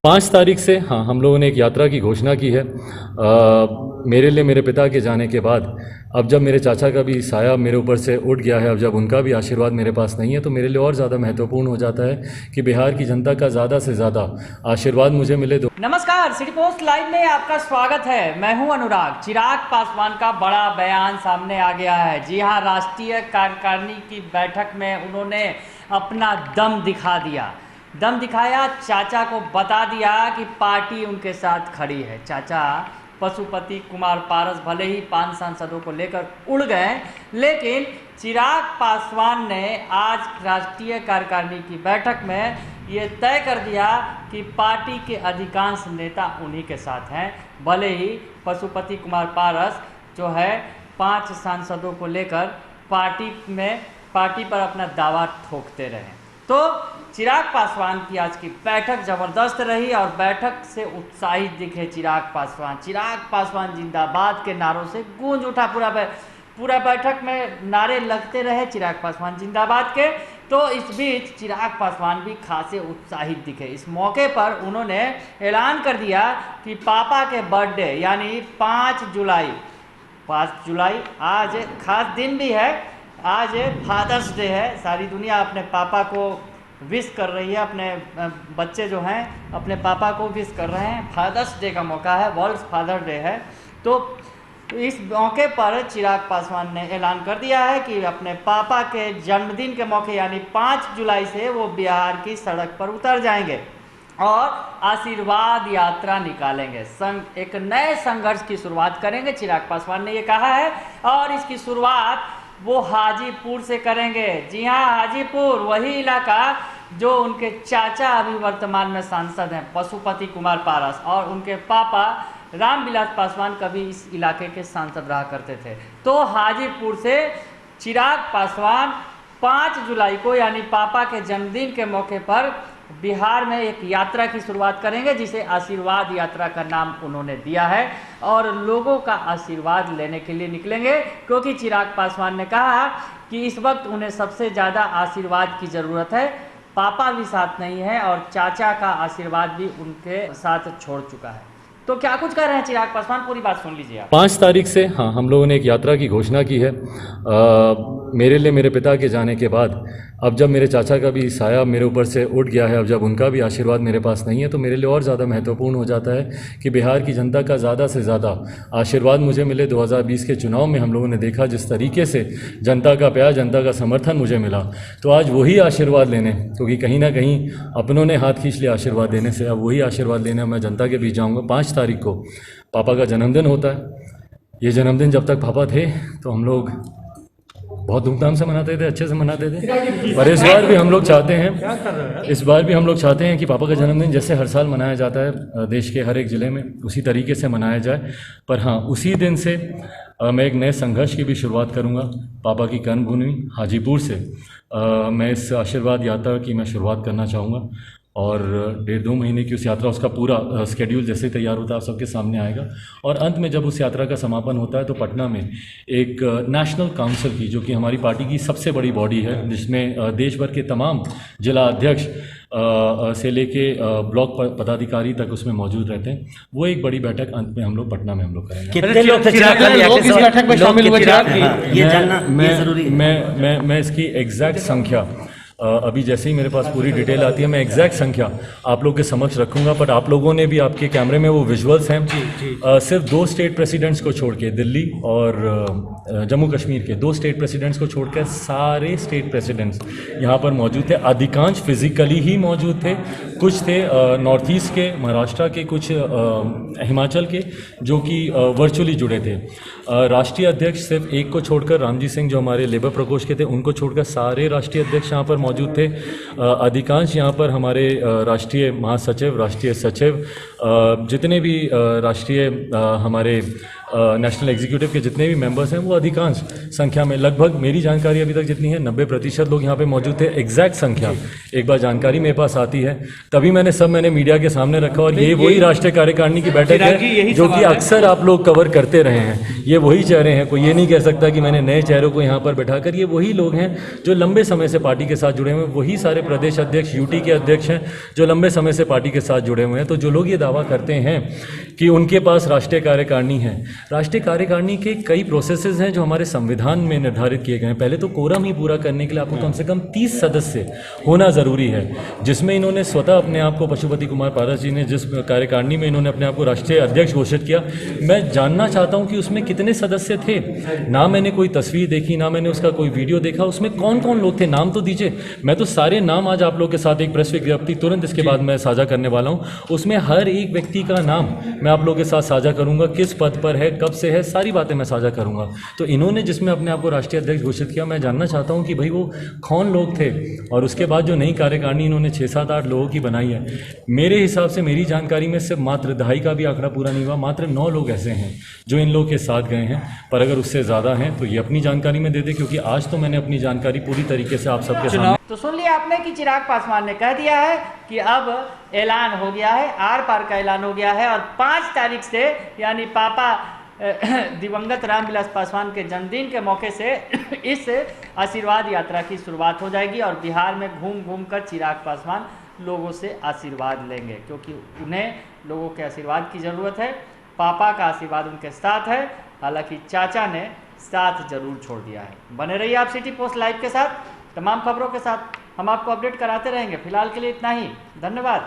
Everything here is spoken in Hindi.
5 तारीख से हाँ हम लोगों ने एक यात्रा की घोषणा की है। मेरे लिए मेरे पिता के जाने के बाद अब जब मेरे चाचा का भी साया मेरे ऊपर से उठ गया है, अब जब उनका भी आशीर्वाद मेरे पास नहीं है तो मेरे लिए और ज़्यादा महत्वपूर्ण हो जाता है कि बिहार की जनता का ज़्यादा से ज़्यादा आशीर्वाद मुझे मिले। नमस्कार, सिटी पोस्ट लाइव में आपका स्वागत है। मैं हूं अनुराग। चिराग पासवान का बड़ा बयान सामने आ गया है। जी हां, राष्ट्रीय कार्यकारिणी की बैठक में उन्होंने अपना दम दिखा दिया। दम दिखाया, चाचा को बता दिया कि पार्टी उनके साथ खड़ी है। चाचा पशुपति कुमार पारस भले ही 5 सांसदों को लेकर उड़ गए, लेकिन चिराग पासवान ने आज राष्ट्रीय कार्यकारिणी की बैठक में ये तय कर दिया कि पार्टी के अधिकांश नेता उन्हीं के साथ हैं। भले ही पशुपति कुमार पारस जो है 5 सांसदों को लेकर पार्टी पर अपना दावा ठोकते रहे। तो चिराग पासवान की आज की बैठक ज़बरदस्त रही और बैठक से उत्साहित दिखे चिराग पासवान जिंदाबाद के नारों से गूंज उठा। पूरा बैठक में नारे लगते रहे चिराग पासवान जिंदाबाद के। तो इस बीच चिराग पासवान भी खासे उत्साहित दिखे। इस मौके पर उन्होंने ऐलान कर दिया कि पापा के बर्थडे यानी 5 जुलाई आज खास दिन भी है। आज फादर्स डे है। सारी दुनिया अपने पापा को विश कर रही है, अपने बच्चे जो हैं अपने पापा को विश कर रहे हैं। फादर्स डे का मौका है, वर्ल्ड फादर डे है। तो इस मौके पर चिराग पासवान ने ऐलान कर दिया है कि अपने पापा के जन्मदिन के मौके यानी 5 जुलाई से वो बिहार की सड़क पर उतर जाएंगे और आशीर्वाद यात्रा निकालेंगे। एक नए संघर्ष की शुरुआत करेंगे, चिराग पासवान ने ये कहा है। और इसकी शुरुआत वो हाजीपुर से करेंगे। जी हाँ, हाजीपुर, वही इलाका जो उनके चाचा अभी वर्तमान में सांसद हैं पशुपति कुमार पारस, और उनके पापा रामविलास पासवान कभी इस इलाके के सांसद रहा करते थे। तो हाजीपुर से चिराग पासवान 5 जुलाई को यानी पापा के जन्मदिन के मौके पर बिहार में एक यात्रा की शुरुआत करेंगे, जिसे आशीर्वाद यात्रा का नाम उन्होंने दिया है। और लोगों का आशीर्वाद लेने के लिए निकलेंगे, क्योंकि चिराग पासवान ने कहा कि इस वक्त उन्हें सबसे ज़्यादा आशीर्वाद की ज़रूरत है। पापा भी साथ नहीं है और चाचा का आशीर्वाद भी उनके साथ छोड़ चुका है। तो क्या कुछ कर रहे हैं चिराग पासवान, पूरी बात सुन लीजिए आप। 5 तारीख से हाँ हम लोगों ने एक यात्रा की घोषणा की है। मेरे लिए मेरे पिता के जाने के बाद अब जब मेरे चाचा का भी साया मेरे ऊपर से उठ गया है, अब जब उनका भी आशीर्वाद मेरे पास नहीं है तो मेरे लिए और ज़्यादा महत्वपूर्ण हो जाता है कि बिहार की जनता का ज़्यादा से ज़्यादा आशीर्वाद मुझे मिले। 2020 के चुनाव में हम लोगों ने देखा जिस तरीके से जनता का प्यार, जनता का समर्थन मुझे मिला। तो आज वही आशीर्वाद लेने, क्योंकि कहीं ना कहीं अपनों ने हाथ खींच लिया आशीर्वाद देने से, अब वही आशीर्वाद लेने मैं जनता के बीच जाऊँगा। 5 तारीख को पापा का जन्मदिन होता है। ये जन्मदिन जब तक पापा थे तो हम लोग बहुत धूमधाम से मनाते थे, अच्छे से मनाते थे। पर इस बार भी हम लोग चाहते हैं कि पापा का जन्मदिन जैसे हर साल मनाया जाता है देश के हर एक ज़िले में, उसी तरीके से मनाया जाए। पर हाँ, उसी दिन से मैं एक नए संघर्ष की भी शुरुआत करूँगा। पापा की कर्मभूमि हाजीपुर से मैं इस आशीर्वाद यात्रा की मैं शुरुआत करना चाहूँगा। और 1.5-2 महीने की उस यात्रा, उसका पूरा स्केड्यूल जैसे तैयार होता है आप सबके सामने आएगा। और अंत में जब उस यात्रा का समापन होता है तो पटना में एक नेशनल काउंसिल की, जो कि हमारी पार्टी की सबसे बड़ी बॉडी है, जिसमें देश भर के तमाम जिला अध्यक्ष से लेके ब्लॉक पदाधिकारी तक उसमें मौजूद रहते हैं, वो एक बड़ी बैठक अंत में हम लोग पटना में हम लोग करेंगे। कितने लोग इस बैठक में शामिल हुए? ये जानना जरूरी है। मैं इसकी एग्जैक्ट संख्या अभी जैसे ही मेरे पास पूरी डिटेल आती है मैं एग्जैक्ट संख्या आप लोग के समक्ष रखूंगा। बट आप लोगों ने भी आपके कैमरे में वो विजुअल्स हैं। सिर्फ 2 स्टेट प्रेसिडेंट्स को छोड़ के, दिल्ली और जम्मू कश्मीर के 2 स्टेट प्रेसिडेंट्स को छोड़ के सारे स्टेट प्रेसिडेंट्स यहाँ पर मौजूद थे। अधिकांश फिजिकली ही मौजूद थे, कुछ थे नॉर्थ ईस्ट के, महाराष्ट्र के, कुछ हिमाचल के, जो कि वर्चुअली जुड़े थे। राष्ट्रीय अध्यक्ष सिर्फ एक को छोड़कर, रामजी सिंह जो हमारे लेबर प्रकोष्ठ के थे, उनको छोड़कर सारे राष्ट्रीय अध्यक्ष यहाँ पर मौजूद थे। अधिकांश यहाँ पर हमारे राष्ट्रीय महासचिव, राष्ट्रीय सचिव, जितने भी राष्ट्रीय हमारे नेशनल एग्जीक्यूटिव के जितने भी मेंबर्स हैं, वो अधिकांश संख्या में, लगभग मेरी जानकारी अभी तक जितनी है 90% लोग यहाँ पे मौजूद थे। एग्जैक्ट संख्या एक बार जानकारी मेरे पास आती है तभी मैंने मीडिया के सामने रखा। और ये वही राष्ट्रीय कार्यकारिणी की बैठक है जो कि अक्सर आप लोग कवर करते रहे हैं। ये वही चेहरे हैं, कोई ये नहीं कह सकता कि मैंने नए चेहरों को यहाँ पर बैठाकर, ये वही लोग हैं जो लंबे समय से पार्टी के साथ जुड़े हुए हैं, वही सारे प्रदेश अध्यक्ष यूटी के अध्यक्ष हैं जो लंबे समय से पार्टी के साथ जुड़े हुए हैं। तो जो लोग ये दावा करते हैं कि उनके पास राष्ट्रीय कार्यकारिणी है, राष्ट्रीय कार्यकारिणी के कई प्रोसेसेस हैं जो हमारे संविधान में निर्धारित किए गए हैं। पहले तो कोरम ही पूरा करने के लिए आपको कम से कम 30 सदस्य होना ज़रूरी है, जिसमें इन्होंने स्वतः अपने आप को, पशुपति कुमार पारस जी ने जिस कार्यकारिणी में इन्होंने अपने आप को राष्ट्रीय अध्यक्ष घोषित किया, मैं जानना चाहता हूं कि उसमें कितने सदस्य थे। ना मैंने कोई तस्वीर देखी, ना मैंने उसका कोई वीडियो देखा, उसमें कौन कौन लोग थे, नाम तो दीजिए। मैं तो सारे नाम आज आप लोग के साथ एक प्रेस विज्ञप्ति तुरंत इसके बाद मैं साझा करने वाला हूं, उसमें हर एक व्यक्ति का नाम मैं आप लोग के साथ साझा करूंगा, किस पद पर है, कब से है, सारी बातें मैं साझा करूंगा। तो इन्होंने जिसमें अपने आप को राष्ट्रीय अध्यक्ष घोषित किया, मैं जानना चाहता हूं कि भाई वो कौन लोग थे। और उसके बाद जो नई कार्यकारिणी इन्होंने 6-7-8 लोगों की बनाई है, मेरे हिसाब से, मेरी जानकारी में सिर्फ मात्र 2.5 का भी आंकड़ा पूरा नहीं हुआ, मात्र 9 लोग ऐसे हैं जो इन लोगों के साथ गए हैं। पर अगर उससे ज़्यादा हैं तो ये अपनी जानकारी में दे दे, क्योंकि आज तो मैंने अपनी जानकारी पूरी तरीके से आप सबके सामने। तो सुन लिया आपने कि चिराग पासवान ने कह दिया है कि अब ऐलान हो गया है, आर पार का ऐलान हो गया है और 5 तारीख से यानी पापा दिवंगत रामविलास पासवान के जन्मदिन के मौके से इस आशीर्वाद यात्रा की शुरुआत हो जाएगी और बिहार में घूम घूम कर चिराग पासवान लोगों से आशीर्वाद लेंगे, क्योंकि उन्हें लोगों के आशीर्वाद की ज़रूरत है। पापा का आशीर्वाद उनके साथ है, हालांकि चाचा ने साथ जरूर छोड़ दिया है। बने रहिए आप सिटी पोस्ट लाइव के साथ, तमाम खबरों के साथ हम आपको अपडेट कराते रहेंगे। फिलहाल के लिए इतना ही, धन्यवाद।